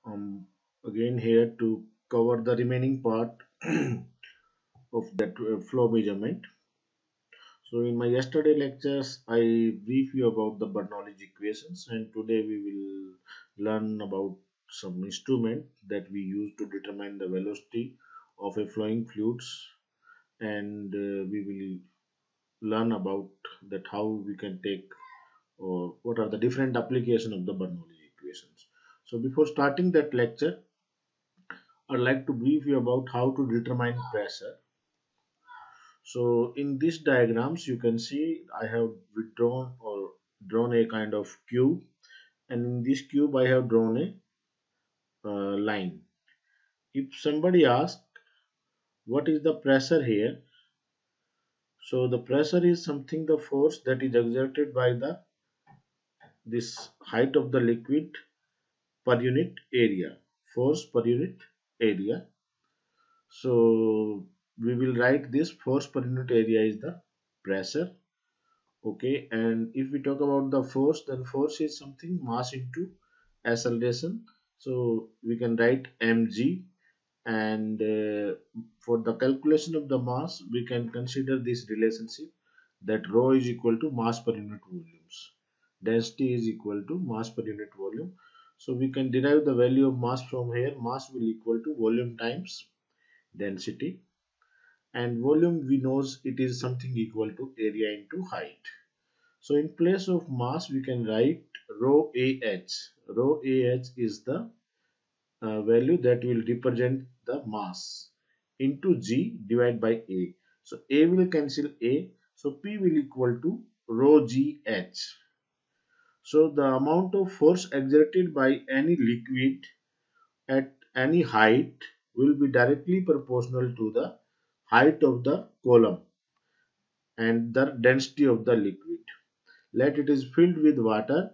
um, again here to cover the remaining part of that flow measurement. So in my yesterday lectures, I brief you about the Bernoulli equations, and today we will learn about some instrument that we use to determine the velocity of a flowing fluids, and we will learn about that how we can take or what are the different application of the Bernoulli equations. So before starting that lecture, I'd like to brief you about how to determine pressure. So in these diagrams, you can see I have withdrawn or drawn a kind of cube, and in this cube I have drawn a line. If somebody asks what is the pressure here, so the pressure is something the force that is exerted by the this height of the liquid per unit area, force per unit area. So we will write this force per unit area is the pressure. Okay, and if we talk about the force, then force is something mass into acceleration. So we can write mg, and for the calculation of the mass, we can consider this relationship that rho is equal to mass per unit volumes. Density is equal to mass per unit volume. So we can derive the value of mass from here. Mass will equal to volume times density, and volume we knows it is something equal to area into height. So in place of mass, we can write rho AH. Rho AH is the value that will represent the mass into G divided by A. So A will cancel A. So P will equal to rho GH. So the amount of force exerted by any liquid at any height will be directly proportional to the height of the column and the density of the liquid. Let it is filled with water,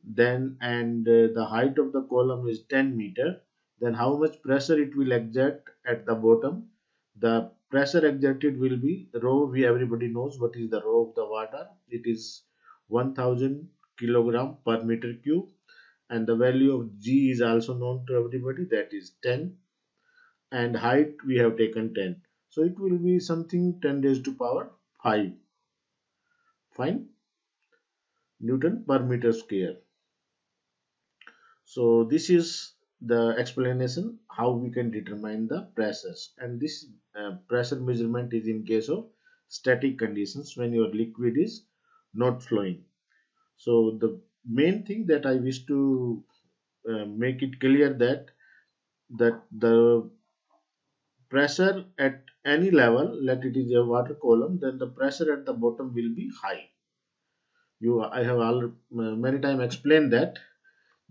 then and the height of the column is 10 meter, then how much pressure it will exert at the bottom. The pressure exerted will be rho. We everybody knows what is the rho of the water. It is 1000 kilogram per meter cube, and the value of G is also known to everybody, that is 10, and height we have taken 10. So it will be something 10 raised to power 5. Fine. Newton per meter square. So this is the explanation how we can determine the pressures, and this pressure measurement is in case of static conditions when your liquid is not flowing. So the main thing that I wish to make it clear that the pressure at any level, let it is a water column, then the pressure at the bottom will be high. I have all many times explained that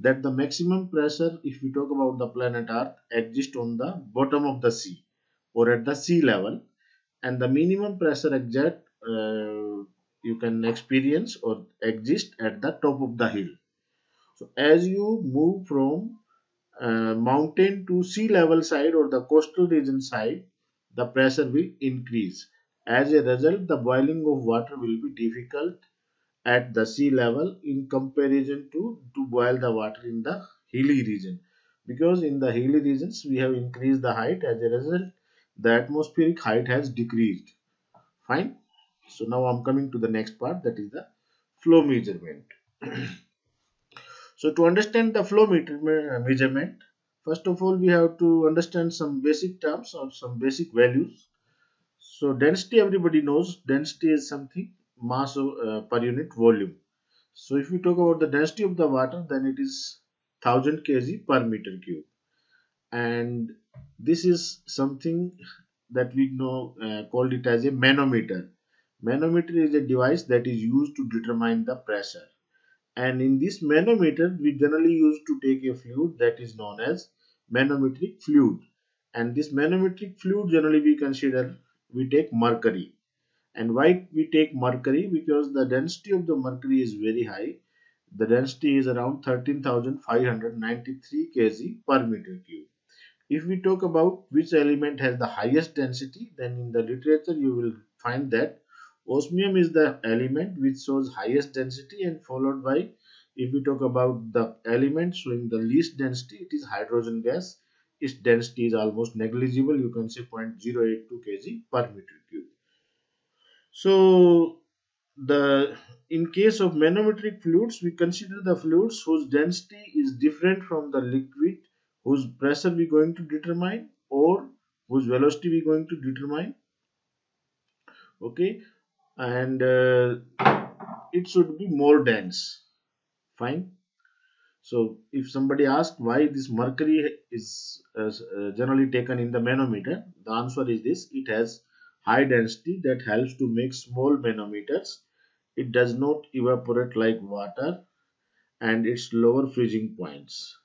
the maximum pressure, if we talk about the planet Earth, exists on the bottom of the sea or at the sea level, and the minimum pressure exert you can experience or exist at the top of the hill. So as you move from mountain to sea level side or the coastal region side, the pressure will increase. As a result, the boiling of water will be difficult at the sea level in comparison to boil the water in the hilly region, because in the hilly regions we have increased the height. As a result, the atmospheric height has decreased. Fine. So now I'm coming to the next part, that is the flow measurement. So to understand the flow measurement, first of all we have to understand some basic terms or some basic values. So density, everybody knows density is something mass per unit volume. So if we talk about the density of the water, then it is 1000 kg per meter cube, and this is something that we know called it as a manometer. Manometer is a device that is used to determine the pressure, and in this manometer we generally use to take a fluid that is known as manometric fluid, and this manometric fluid generally we take mercury. And why we take mercury? Because the density of the mercury is very high. The density is around 13,593 kg per meter cube. If we talk about which element has the highest density, then in the literature you will find that osmium is the element which shows highest density, and followed by If we talk about the element showing the least density, it is hydrogen gas. Its density is almost negligible. You can say 0.082 kg per meter cube. So the in case of manometric fluids, we consider the fluids whose density is different from the liquid whose pressure we going to determine or whose velocity we going to determine. Okay, and it should be more dense. Fine. So if somebody asks why this mercury is generally taken in the manometer, the answer is this: it has high density that helps to make small manometers. It does not evaporate like water, and its lower freezing points.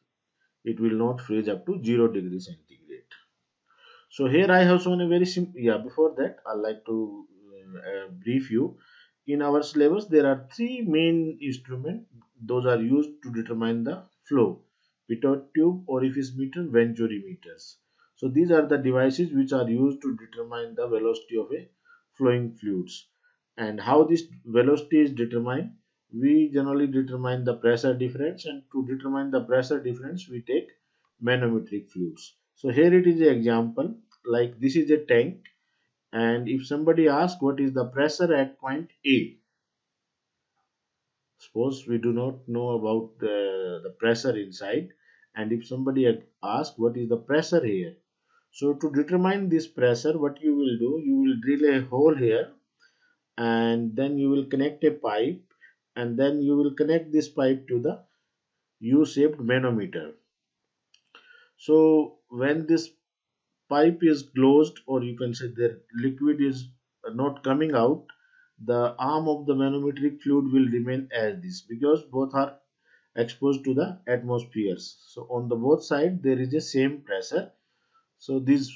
It will not freeze up to 0 degrees centigrade. So here I have shown a very simple. Yeah, before that I like to brief you. In our syllabus, there are three main instruments. Those are used to determine the flow: pitot tube, orifice meter, venturi meters. So these are the devices which are used to determine the velocity of a flowing fluids. And how this velocity is determined? We generally determine the pressure difference, and to determine the pressure difference, we take manometric fluids. So here it is an example. Like this is a tank, and if somebody asks what is the pressure at point A, suppose we do not know about the pressure inside, and if somebody asks what is the pressure here, so to determine this pressure, what you will do, you will drill a hole here, and then you will connect a pipe, and then you will connect this pipe to the U-shaped manometer. So when this pipe is closed, or you can say the liquid is not coming out, the arm of the manometric fluid will remain as this, because both are exposed to the atmospheres. So on the both side there is a same pressure. So this,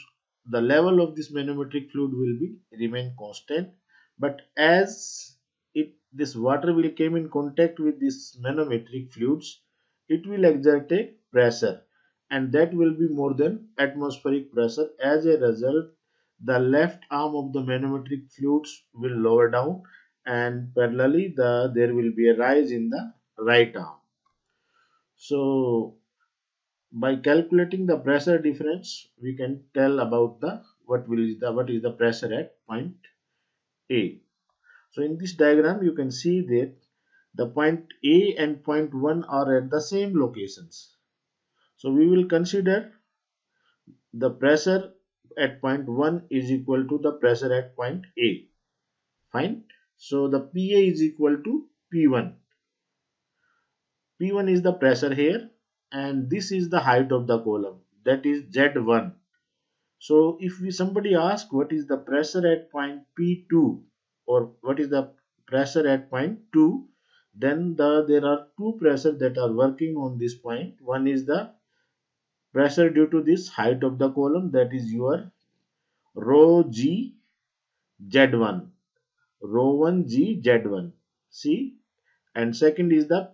the level of this manometric fluid will be remain constant, but as it this water will came in contact with this manometric fluids, it will exert a pressure, and that will be more than atmospheric pressure. As a result, the left arm of the manometric fluids will lower down, and parallelly there will be a rise in the right arm. So by calculating the pressure difference, we can tell about the what is the pressure at point A. So in this diagram, you can see that the point A and point 1 are at the same locations. So we will consider the pressure at point 1 is equal to the pressure at point A. Fine. So the PA is equal to P1. P1 is the pressure here, and this is the height of the column, that is Z1. So if somebody asks what is the pressure at point P2, or what is the pressure at point 2, then there are two pressures that are working on this point. One is the pressure due to this height of the column, that is your rho G Z1, rho 1 G Z1. See, and second is the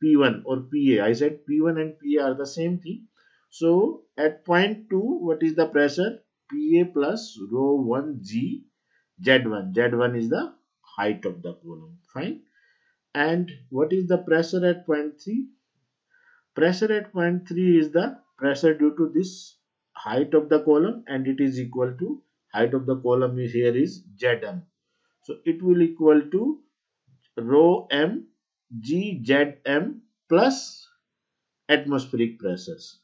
P1 or PA. I said P1 and PA are the same thing. So at point 2, what is the pressure? PA plus rho 1 G Z1. Z1 is the height of the column. Fine. And what is the pressure at point 3? Pressure at point 3 is the pressure due to this height of the column, and it is equal to height of the column is here is Zm. So it will equal to rho m GZm plus atmospheric pressures.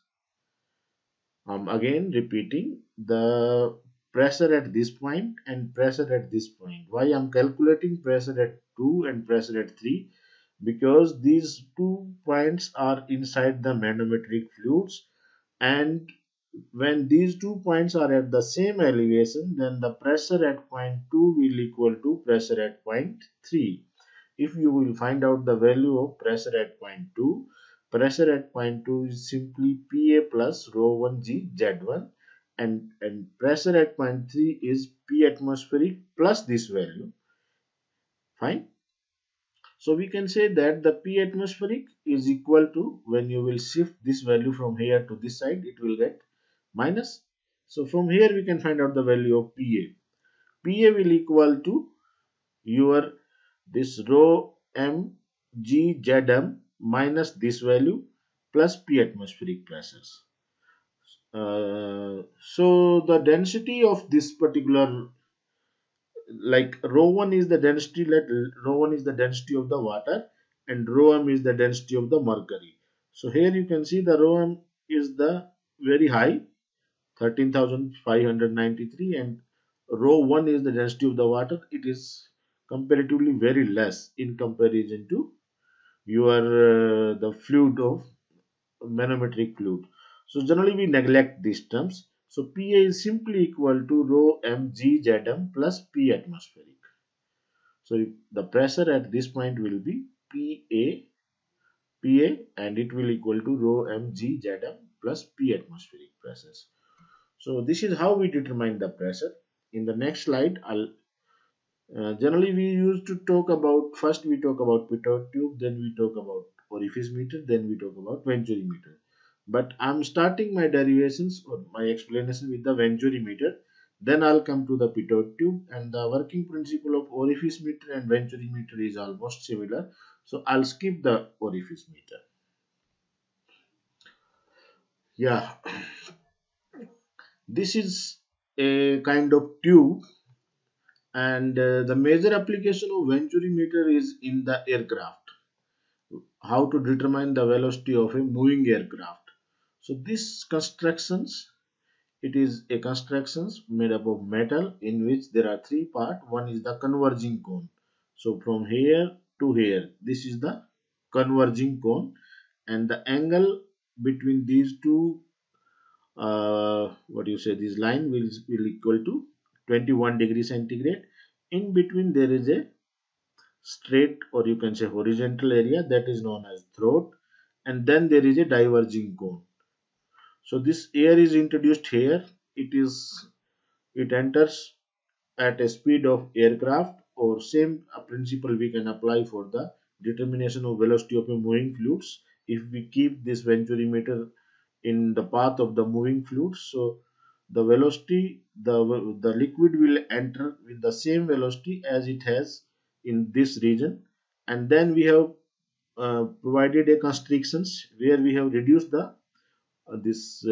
Again repeating the pressure at this point and pressure at this point. Why I'm calculating pressure at 2 and pressure at 3? Because these 2 points are inside the manometric fluids, and when these 2 points are at the same elevation, then the pressure at point 2 will equal to pressure at point 3. If you will find out the value of pressure at point 2, pressure at point 2 is simply PA plus rho 1 G Z1, and pressure at point 3 is P atmospheric plus this value. Fine. So we can say that the P atmospheric is equal to, when you will shift this value from here to this side, it will get minus. So from here we can find out the value of PA. PA will equal to your this rho m G Z m minus this value plus P atmospheric pressures. So the density of this particular, like rho 1 is the density, let rho 1 is the density of the water and rho m is the density of the mercury. So here you can see the rho m is the very high, 13,593, and rho 1 is the density of the water. It is comparatively very less in comparison to your the fluid of manometric fluid. So generally we neglect these terms. So PA is simply equal to rho mg Zm plus P atmospheric. So the pressure at this point will be PA, and it will equal to rho mg Zm plus P atmospheric pressures. So this is how we determine the pressure. In the next slide, generally we used to talk about, first we talk about pitot tube, then we talk about orifice meter, then we talk about venturi meter. But I'm starting my derivations or my explanation with the venturi meter. Then I'll come to the pitot tube, and the working principle of orifice meter and venturi meter is almost similar. So I'll skip the orifice meter. Yeah, this is a kind of tube, and the major application of venturi meter is in the aircraft. How to determine the velocity of a moving aircraft. So this constructions, it is a constructions made up of metal in which there are three parts. One is the converging cone. So from here to here, this is the converging cone, and the angle between these two, what do you say, this line will equal to 21 degrees centigrade. In between there is a straight, or you can say horizontal area, that is known as throat, and then there is a diverging cone. So this air is introduced here. It enters at a speed of aircraft, or same principle we can apply for the determination of velocity of a moving fluids. If we keep this venturi meter in the path of the moving fluids, so the velocity, the liquid will enter with the same velocity as it has in this region. And then we have provided a constrictions where we have reduced the this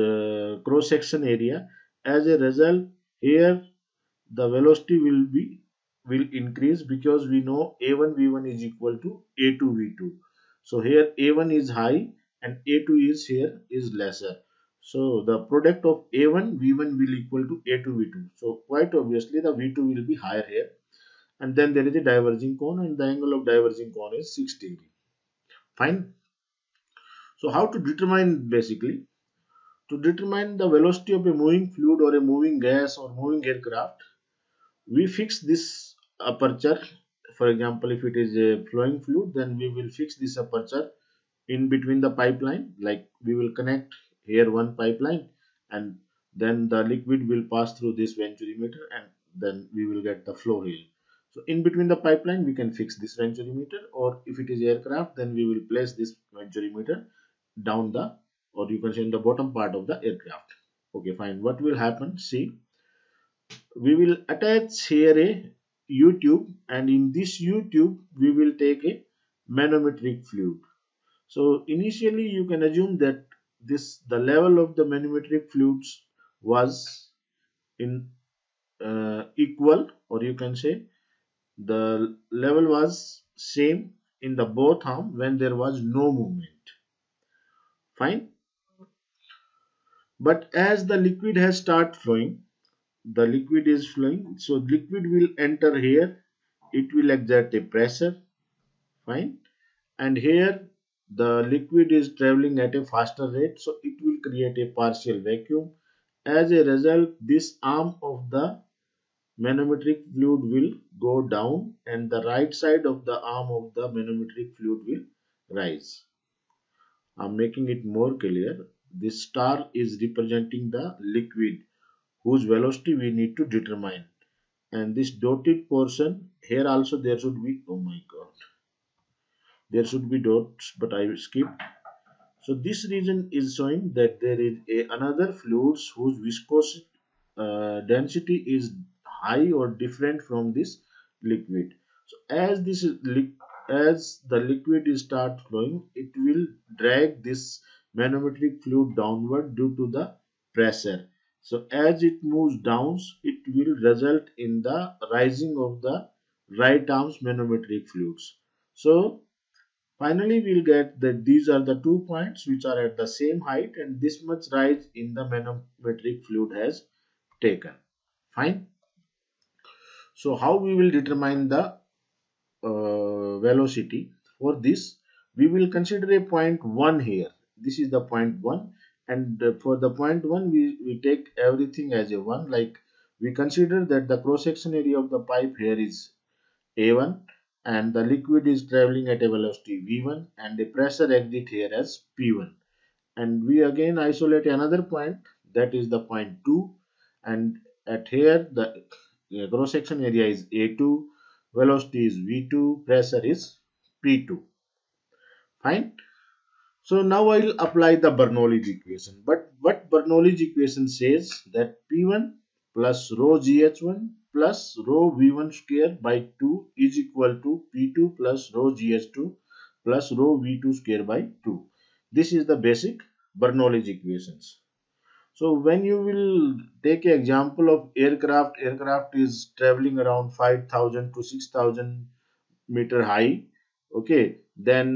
cross section area. As a result, here the velocity will increase, because we know a1 v1 is equal to a2 v2. So here a1 is high and a2 is here is lesser. So the product of a1 v1 will equal to a2 v2. So quite obviously the v2 will be higher here. And then there is a diverging cone, and the angle of diverging cone is 6 degree. Fine. So how to determine, basically to determine the velocity of a moving fluid or a moving gas or moving aircraft, we fix this aperture. For example, if it is a flowing fluid, then we will fix this aperture in between the pipeline. Like we will connect here one pipeline, and then the liquid will pass through this venturimeter, and then we will get the flow here. So in between the pipeline we can fix this venturimeter, or if it is aircraft, then we will place this venturimeter down the, or you can say in the bottom part of the aircraft. Okay, fine. What will happen? See, we will attach here a U-tube, and in this U-tube we will take a manometric fluid. So initially you can assume that the level of the manometric fluids was in equal, or you can say the level was same in the both arm when there was no movement. Fine. But as the liquid has start flowing, the liquid is flowing, so liquid will enter here, it will exert a pressure. Fine. And here the liquid is traveling at a faster rate, so it will create a partial vacuum. As a result, this arm of the manometric fluid will go down, and the right side of the arm of the manometric fluid will rise. I'm making it more clear. This star is representing the liquid whose velocity we need to determine. And this dotted portion here also, there should be, oh my god, there should be dots, but I will skip. So this region is showing that there is another fluids whose viscous density is high or different from this liquid. So as this is as the liquid is start flowing, it will drag this manometric fluid downward due to the pressure. So as it moves down, it will result in the rising of the right arm's manometric fluids. So finally we'll get that these are the 2 points which are at the same height and this much rise in the manometric fluid has taken. Fine. So how we will determine the velocity? For this we will consider a point 1 here. This is the point 1, and for the point 1 we take everything as a 1. Like, we consider that the cross section area of the pipe here is A1 and the liquid is traveling at a velocity V1 and the pressure exit here as P1, and we again isolate another point, that is the point 2, and at here the cross section area is A2, velocity is V2, pressure is P2. Fine. So now I will apply the Bernoulli's equation. But what Bernoulli's equation says that P1 plus rho GH1 plus rho V1 square by 2 is equal to P2 plus rho GH2 plus rho V2 square by 2. This is the basic Bernoulli's equations. So when you will take an example of aircraft is traveling around 5,000 to 6,000 meter high. Okay, then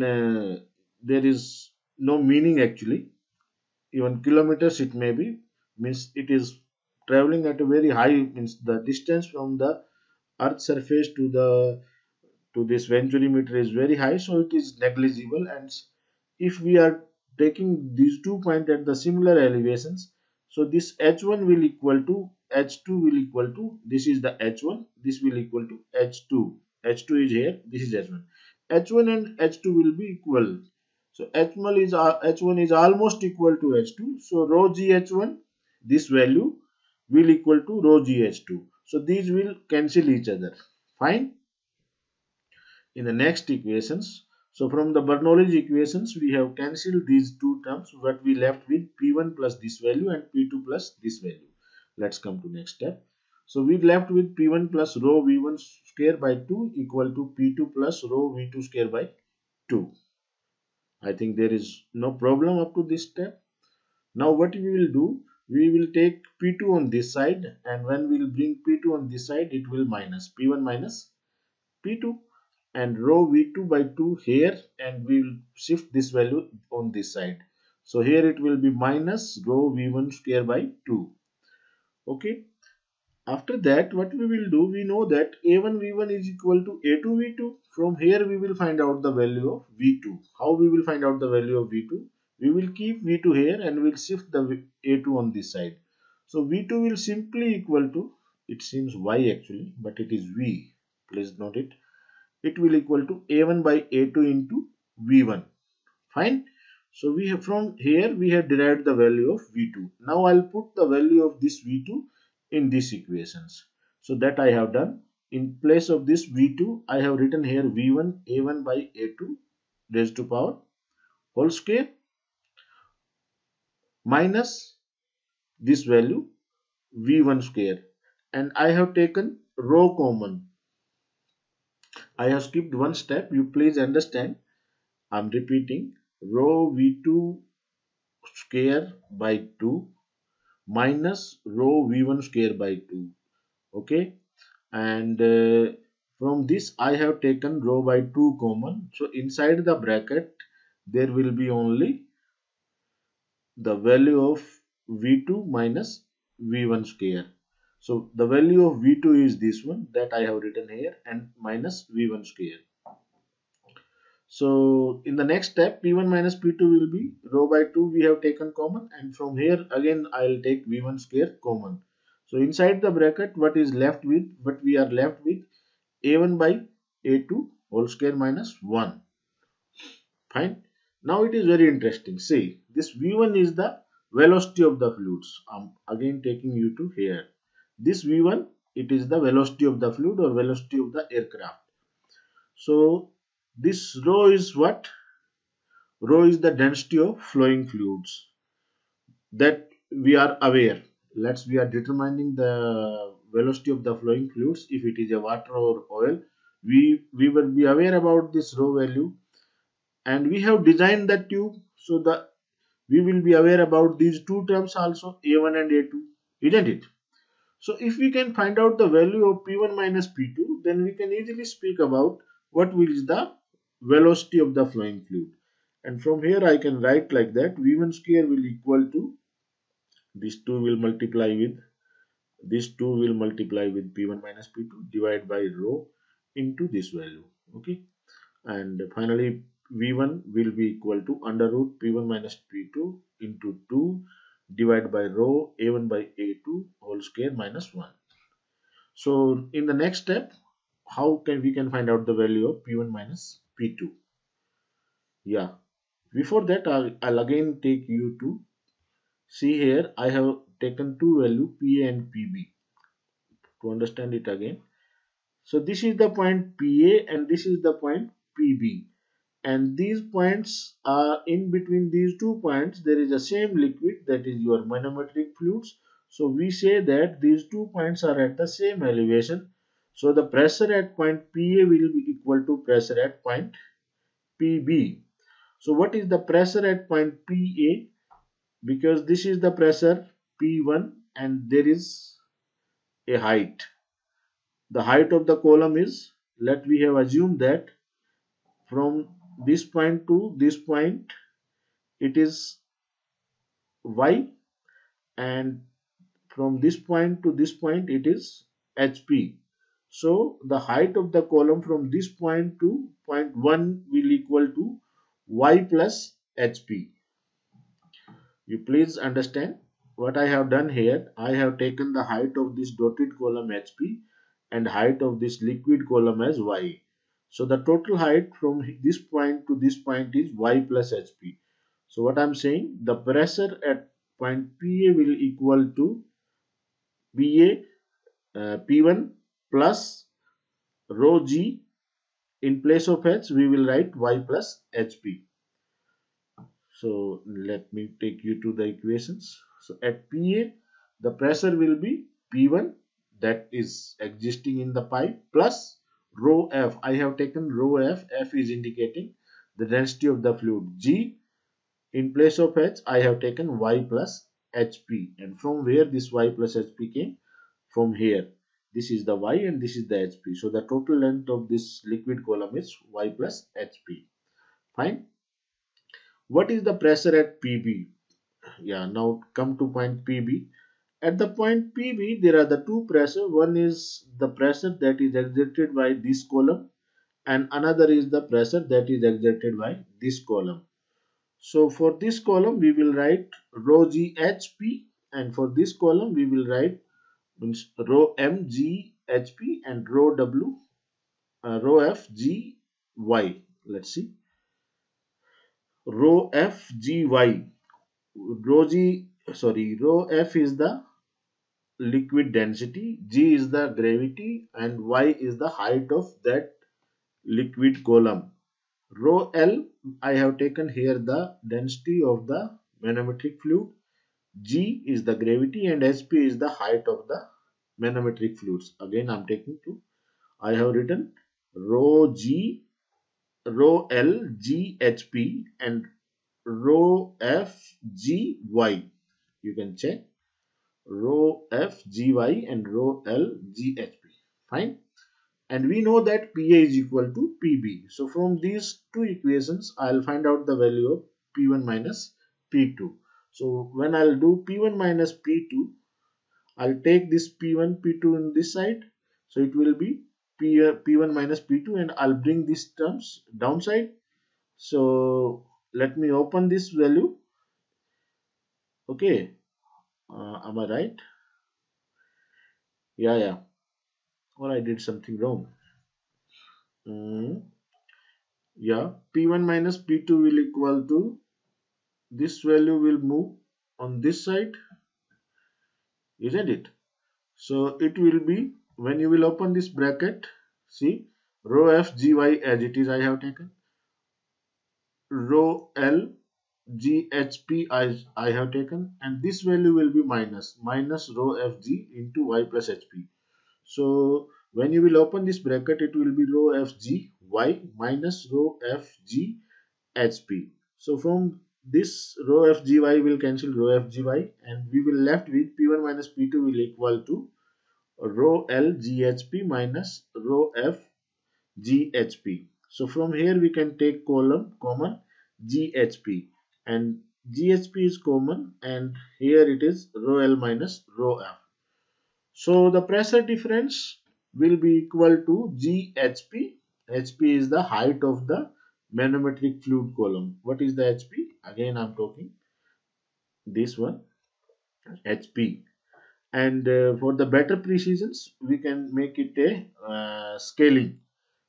there is no meaning actually. Even kilometers it may be, means it is traveling at a very high, means the distance from the earth surface to this venturimeter is very high, so it is negligible. And if we are taking these 2 points at the similar elevations, so this h1 will equal to h2 will equal to, this is the h1, this will equal to h2. H2 is here, this is h1. H1 and h2 will be equal. So h1 is almost equal to h2. So rho gh1, this value will equal to rho gh2. So these will cancel each other. Fine. In the next equations, so from the Bernoulli's equations we have cancelled these two terms, but we left with P1 plus this value and P2 plus this value. Let's come to next step. So we left with P1 plus rho V1 square by 2 equal to P2 plus rho V2 square by 2. I think there is no problem up to this step. Now what we will do, we will take P2 on this side, and when we will bring P2 on this side, it will minus P1 minus P2, and rho V2 by 2 here, and we will shift this value on this side. So here it will be minus rho V1 square by 2. Okay. After that, what we will do, we know that A1 V1 is equal to A2 V2. From here we will find out the value of V2. How we will find out the value of V2? We will keep V2 here and we'll shift the A2 on this side. So V2 will simply equal to, it seems Y actually, but it is V. Please note it. It will equal to A1 by A2 into V1. Fine. So we have, from here we have derived the value of V2. Now I'll put the value of this V2 in these equations. So that I have done. In place of this V2, I have written here V1 A1 by A2 raised to power whole square minus this value V1 square, and I have taken rho common. I have skipped one step. You please understand. I'm repeating, rho V2 square by 2 minus rho V1 square by 2. Okay, and from this I have taken rho by 2 common. So inside the bracket there will be only the value of V2 minus V1 square. So the value of V2 is this one that I have written here, and minus V1 square. So in the next step, P1 minus P2 will be rho by 2 we have taken common, and from here again I will take V1 square common. So inside the bracket what is left with, what we are left with, A1 by A2 whole square minus 1. Fine. Now it is very interesting. See, this V1 is the velocity of the fluids. I'm again taking you to here. This V1, it is the velocity of the fluid or velocity of the aircraft. So this rho is what? Rho is the density of flowing fluids that we are aware. We are determining the velocity of the flowing fluids. If it is a water or oil, we will be aware about this rho value, and we have designed the tube, so the we will be aware about these two terms also, A1 and A2, isn't it? So if we can find out the value of P1 minus P2, then we can easily speak about what is the velocity of the flowing fluid. And from here I can write like that, V1 square will equal to, this 2 will multiply with, this 2 will multiply with P1 minus P2 divided by rho into this value. Okay. And finally V1 will be equal to under root P1 minus P2 into 2 divided by rho A1 by A2 whole square minus 1. So in the next step, how can we can find out the value of P1 minus P2? Yeah, before that I'll again take you to see here. I have taken two value PA and PB to understand it again. So this is the point PA and this is the point PB, and these points are in between these two points there is a same liquid, that is your manometric fluids. So we say that these two points are at the same elevation, so the pressure at point PA will be equal to pressure at point PB. So what is the pressure at point PA? Because this is the pressure P1 and there is a height. The height of the column is, let we have assumed that from this point to this point it is y, and from this point to this point it is hp. So the height of the column from this point to point 1 will equal to y plus hp. You please understand what I have done here. I have taken the height of this dotted column hp and height of this liquid column as y. So the total height from this point to this point is y plus hp. So what I'm saying, the pressure at point PA will equal to P1 plus rho g. In place of h we will write y plus hp. So let me take you to the equations. So at PA the pressure will be P1, that is existing in the pipe, plus rho F. I have taken rho F. F is indicating the density of the fluid. G, in place of H I have taken Y plus HP, and from where this Y plus HP came? From here. This is the Y and this is the HP. So the total length of this liquid column is Y plus HP. Fine. What is the pressure at PB? Yeah, now come to point PB. At the point PB, there are the two pressure. One is the pressure that is exerted by this column, and another is the pressure that is exerted by this column. So for this column, we will write rho g HP, and for this column, we will write means rho m g HP and rho w rho f g y. Let's see, rho f g y. Rho g, sorry, rho f is the liquid density, g is the gravity, and y is the height of that liquid column. Rho L, I have taken here the density of the manometric fluid, G is the gravity, and HP is the height of the manometric fluids. Again I am taking two. I have written rho G, rho L, G, HP and rho F, G, Y. You can check rho F, G, Y and rho L, G, HP. Fine. And we know that PA is equal to PB. So from these two equations, I'll find out the value of P1 minus P2. So when I'll do P1 minus P2, I'll take this P1, P2 in this side. So it will be P1 minus P2, and I'll bring these terms downside. So let me open this value. Okay. Am I right? Yeah. Or I did something wrong. Yeah. P1 minus P2 will equal to, this value will move on this side, isn't it? So it will be, when you will open this bracket, see rho f g y as it is I have taken, rho l g h p as I have taken, and this value will be minus rho f g into y plus hp. So When you will open this bracket, it will be rho fg y minus rho fg hp. So from this rho fgy will cancel rho fgy, and we will left with p1 minus p2 will equal to rho l ghp minus rho f GHP. So from here we can take column common GHP, and GHP is common, and here it is rho L minus rho F. So the pressure difference will be equal to GHP. HP is the height of the manometric fluid column. What is the HP? Again I am talking this one, HP. And for the better precisions we can make it a scaling.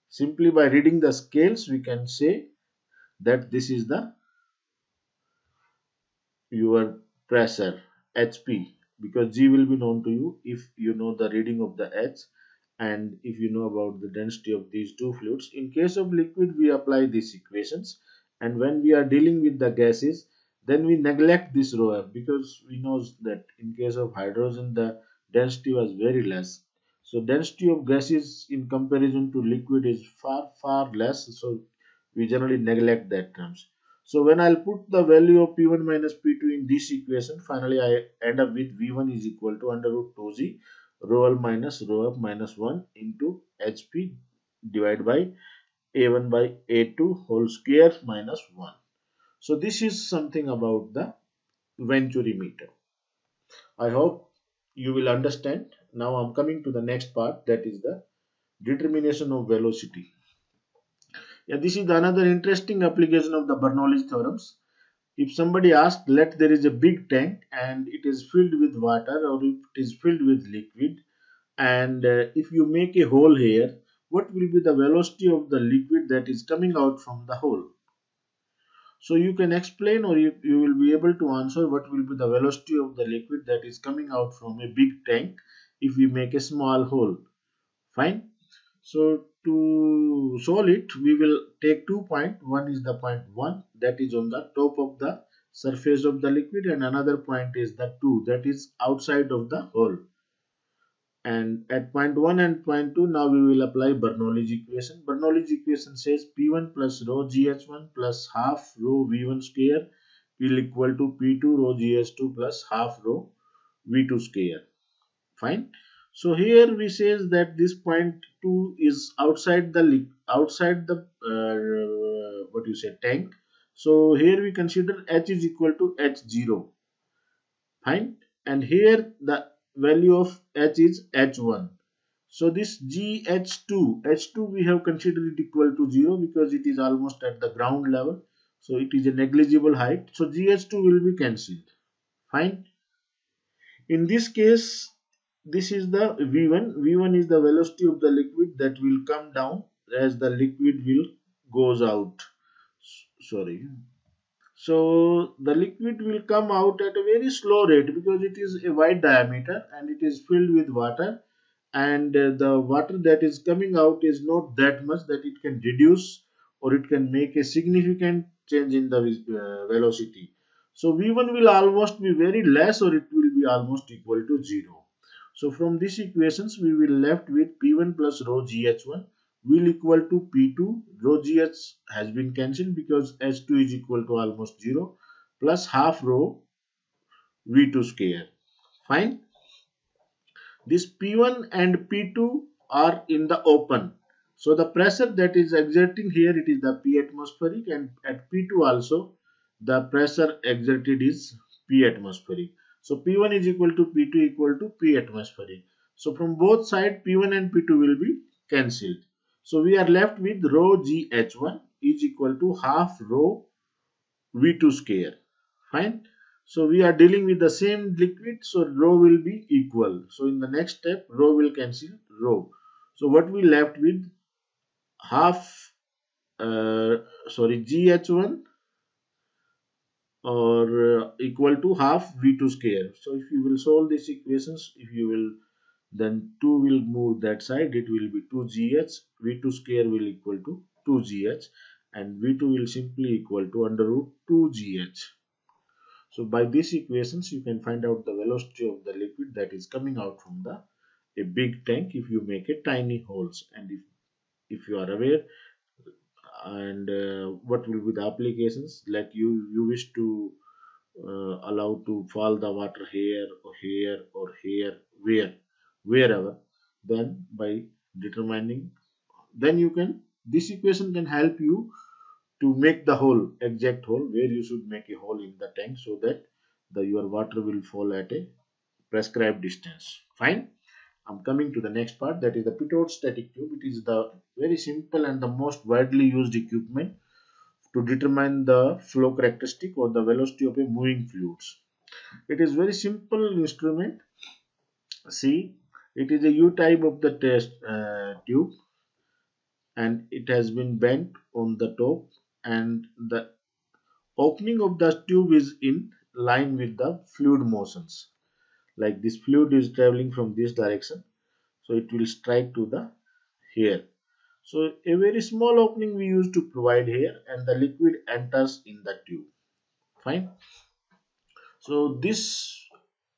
Simply by reading the scales we can say that this is the your pressure HP, because G will be known to you if you know the reading of the H and if you know about the density of these two fluids. In case of liquid we apply these equations, and when we are dealing with the gases then we neglect this rho f, because we know that in case of hydrogen the density was very less. So density of gases in comparison to liquid is far less, so we generally neglect that terms. So when I'll put the value of P1 minus P2 in this equation, finally I end up with V1 is equal to under root 2Z rho L minus rho F minus 1 into HP divided by A1 by A2 whole square minus 1. So this is something about the Venturi meter. I hope you will understand. Now I'm coming to the next part, that is the determination of velocity. Yeah, this is another interesting application of the Bernoulli's theorems. If somebody asks, let there is a big tank and it is filled with water, or if it is filled with liquid, and if you make a hole here, what will be the velocity of the liquid that is coming out from the hole? So you can explain, or you will be able to answer what will be the velocity of the liquid that is coming out from a big tank if we make a small hole. Fine. So to solve it, we will take 2 points. One is the point 1 that is on the top of the surface of the liquid, and another point is the 2 that is outside of the hole. And at point 1 and point 2, now we will apply Bernoulli's equation. Bernoulli's equation says P1 plus rho GH1 plus half rho V1 square will equal to P2 rho GH2 plus half rho V2 square. Fine. So here we says that this point 2 is outside the what you say tank. So here we consider H is equal to H0. Fine. And here the value of H is H1. So this H2 we have considered it equal to 0 because it is almost at the ground level. So it is a negligible height. So GH2 will be cancelled. Fine. In this case, this is the V1. V1 is the velocity of the liquid that will come down as the liquid will goes out. Sorry. So the liquid will come out at a very slow rate because it is a wide diameter and it is filled with water, and the water that is coming out is not that much that it can reduce or it can make a significant change in the velocity. So V1 will almost be very less, or it will be almost equal to 0. So from these equations we will left with P1 plus rho GH1 will equal to P2. Rho GH has been cancelled because H2 is equal to almost 0 plus half rho V2 square. Fine. This P1 and P2 are in the open. So the pressure that is exerting here, it is the P atmospheric, and at P2 also the pressure exerted is P atmospheric. So P1 is equal to P2 equal to P atmospheric. So from both sides P1 and P2 will be cancelled. So we are left with rho GH1 is equal to half rho V2 square. Fine. So we are dealing with the same liquid, so rho will be equal. So in the next step, rho will cancel rho. So what we left with half, GH1 or equal to half V2 square. So if you will solve these equations, if you will, then 2 will move that side, it will be 2GH, V2 square will equal to 2GH, and V2 will simply equal to under root 2GH. So by these equations you can find out the velocity of the liquid that is coming out from the a big tank if you make a tiny holes. And if you are aware, and what will be the applications, like you wish to allow to fall the water here or here wherever, then by determining, then you can, this equation can help you to make the hole, exact hole where you should make a hole in the tank, so that your water will fall at a prescribed distance. Fine. I'm coming to the next part, that is the pitot static tube. It is the very simple and the most widely used equipment to determine the flow characteristic or the velocity of a moving fluids. It is very simple instrument. See, it is a U type of the test tube, and it has been bent on the top, and the opening of the tube is in line with the fluid motions. Like this fluid is traveling from this direction, so it will strike to the here. So a very small opening we use to provide here, and the liquid enters in the tube. Fine. So this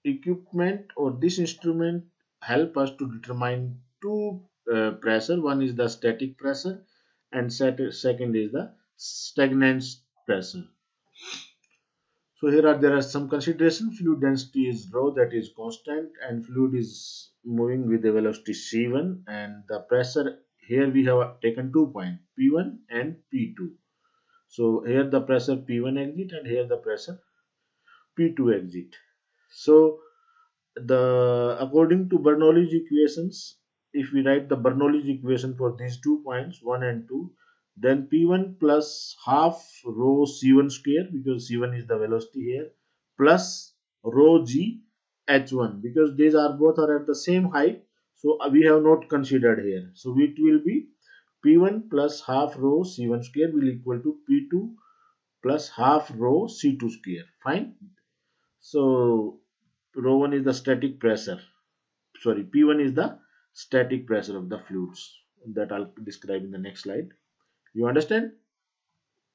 equipment or this instrument help us to determine two pressure. One is the static pressure, and second is the stagnant pressure. So here are there are some consideration. Fluid density is rho, that is constant, and fluid is moving with the velocity c1, and the pressure, here we have taken 2 points, p1 and p2. So here the pressure p1 exit, and here the pressure p2 exit. So the according to Bernoulli's equations, if we write the Bernoulli's equation for these 2 points 1 and 2, then P1 plus half rho C1 square, because C1 is the velocity here, plus rho G H1, because these are both are at the same height, so we have not considered here. So it will be P1 plus half rho C1 square will equal to P2 plus half rho C2 square. Fine. So rho 1 is the static pressure, sorry, P1 is the static pressure of the fluids, that I'll describe in the next slide. You understand?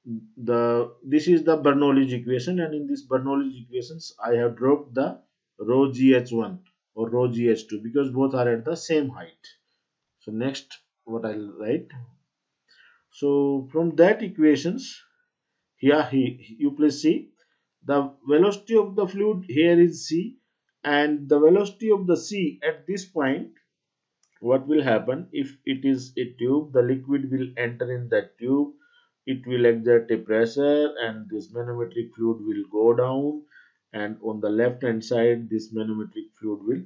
This is the Bernoulli's equation, and in this Bernoulli's equations I have dropped the rho gh1 or rho gh2, because both are at the same height. So next what I'll write, so from that equations, here you please see the velocity of the fluid here is c, and the velocity of the c at this point, what will happen, if it is a tube, the liquid will enter in that tube, it will exert a pressure, and this manometric fluid will go down, and on the left hand side this manometric fluid will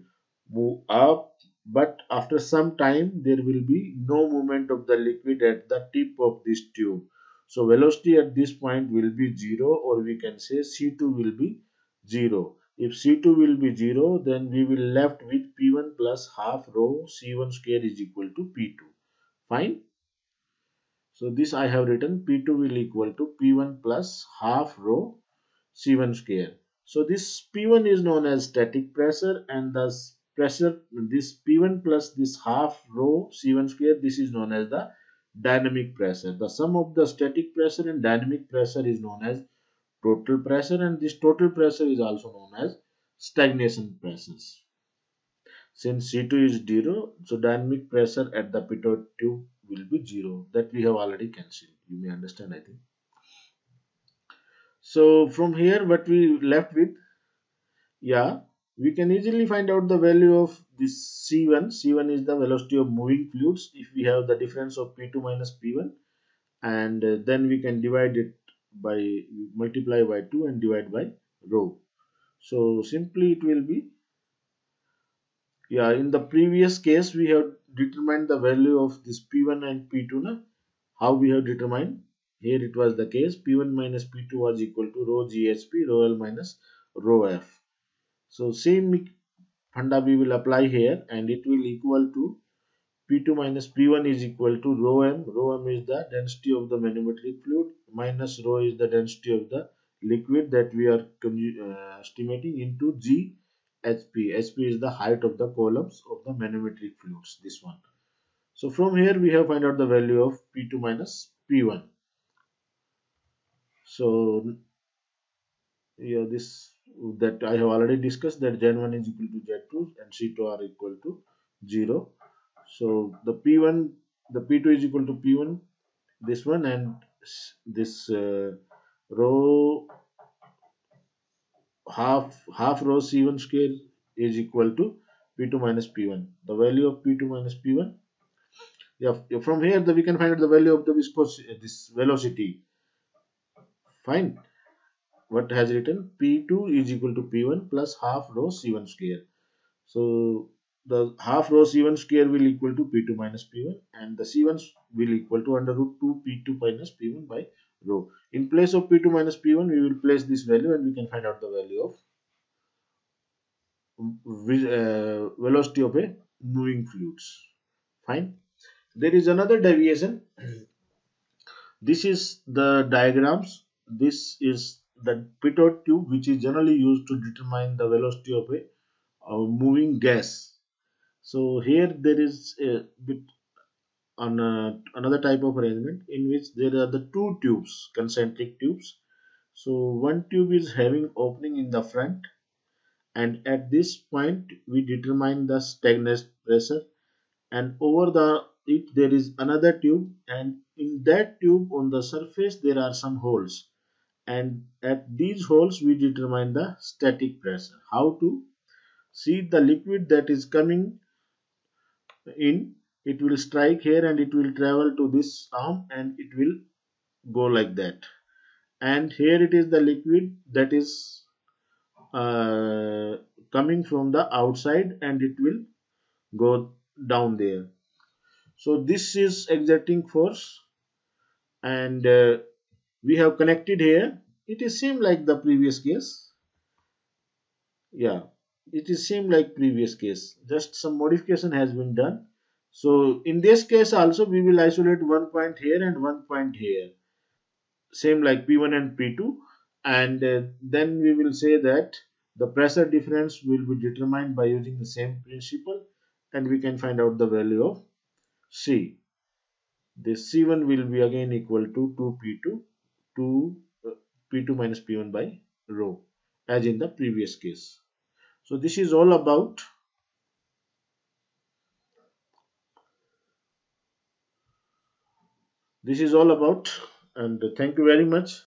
move up, but after some time there will be no movement of the liquid at the tip of this tube. So velocity at this point will be 0, or we can say C2 will be 0. If C2 will be 0, then we will left with P1 plus half rho C1 square is equal to P2. Fine. So this I have written P2 will equal to P1 plus half rho C1 square. So this P1 is known as static pressure, and thus pressure, this P1 plus this half rho C1 square, this is known as the dynamic pressure. The sum of the static pressure and dynamic pressure is known as total pressure, and this total pressure is also known as stagnation pressures. Since C2 is 0, so dynamic pressure at the pitot tube will be 0. That we have already cancelled. You may understand, I think. So from here, what we left with, yeah, we can easily find out the value of this C1. C1 is the velocity of moving fluids if we have the difference of P2 minus P1, and then we can divide it by, multiply by 2 and divide by rho. So simply it will be, yeah, in the previous case we have determined the value of this P1 and P2. Na? How we have determined? Here it was the case, P1 minus P2 was equal to rho GHP, rho L minus rho F. So same funda we will apply here, and it will equal to P2 minus P1 is equal to rho M. Rho M is the density of the manometric fluid, minus rho is the density of the liquid that we are estimating, into G HP. HP is the height of the columns of the manometric fluids, this one. So from here we have find out the value of P2 minus P1. So yeah, this that I have already discussed, that Z1 is equal to Z2 and C2 are equal to 0. So the P1, the P2 is equal to P1, this one, and this row half row C1 square is equal to P2 minus P1. The value of P2 minus P1. Yeah, from here we can find out the value of the viscosity, this velocity. Fine. What has written? P2 is equal to P1 plus half rho C1 square. So the half rho C1 square will equal to P2 minus P1, and the C1 will equal to under root 2 P2 minus P1 by rho. In place of P2 minus P1, we will place this value and we can find out the value of velocity of a moving fluids. Fine. There is another deviation. This is the diagrams. This is the pitot tube, which is generally used to determine the velocity of a moving gas. So here there is a bit on another type of arrangement in which there are the two tubes, concentric tubes. So one tube is having opening in the front, and at this point we determine the stagnant pressure, and over the it there is another tube, and in that tube on the surface there are some holes, and at these holes we determine the static pressure. How to see? The liquid that is coming in, it will strike here and it will travel to this arm and it will go like that, and here it is the liquid that is uh, coming from the outside and it will go down there. So this is exerting force, and we have connected here. It is same like the previous case. Yeah, it is same like previous case, just some modification has been done. So in this case also we will isolate one point here and one point here, same like P1 and P2, and then we will say that the pressure difference will be determined by using the same principle, and we can find out the value of C. This C1 will be again equal to 2P2 to P2 minus P1 by rho, as in the previous case. So this is all about, and thank you very much.